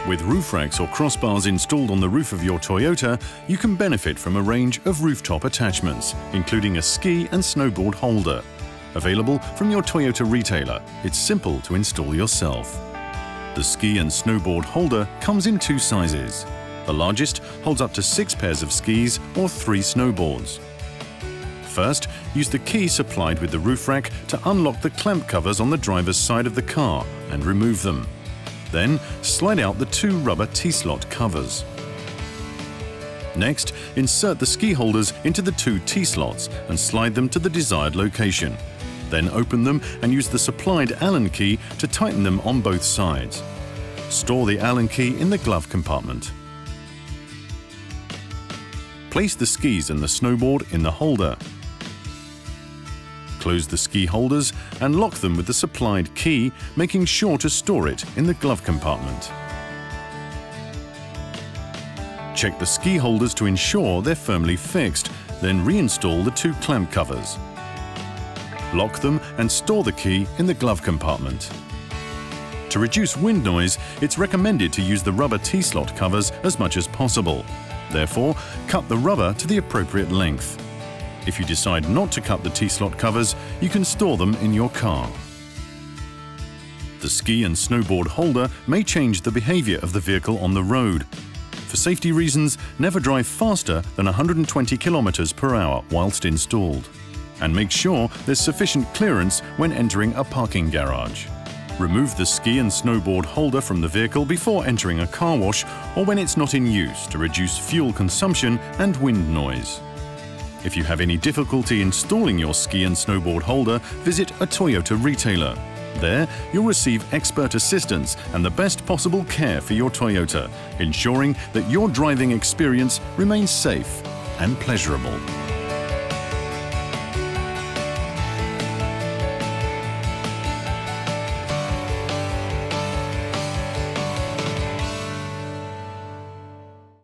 With roof racks or crossbars installed on the roof of your Toyota, you can benefit from a range of rooftop attachments, including a ski and snowboard holder. Available from your Toyota retailer, it's simple to install yourself. The ski and snowboard holder comes in 2 sizes. The largest holds up to 6 pairs of skis or 3 snowboards. First, use the key supplied with the roof rack to unlock the clamp covers on the driver's side of the car and remove them. Then, slide out the 2 rubber T-slot covers. Next, insert the ski holders into the 2 T-slots and slide them to the desired location. Then open them and use the supplied Allen key to tighten them on both sides. Store the Allen key in the glove compartment. Place the skis and the snowboard in the holder. Close the ski holders and lock them with the supplied key, making sure to store it in the glove compartment. Check the ski holders to ensure they're firmly fixed, then reinstall the 2 clamp covers. Lock them and store the key in the glove compartment. To reduce wind noise, it's recommended to use the rubber T-slot covers as much as possible. Therefore, cut the rubber to the appropriate length. If you decide not to cut the T-slot covers, you can store them in your car. The ski and snowboard holder may change the behavior of the vehicle on the road. For safety reasons, never drive faster than 120 km/h whilst installed. And make sure there's sufficient clearance when entering a parking garage. Remove the ski and snowboard holder from the vehicle before entering a car wash or when it's not in use to reduce fuel consumption and wind noise. If you have any difficulty installing your ski and snowboard holder, visit a Toyota retailer. There, you'll receive expert assistance and the best possible care for your Toyota, ensuring that your driving experience remains safe and pleasurable.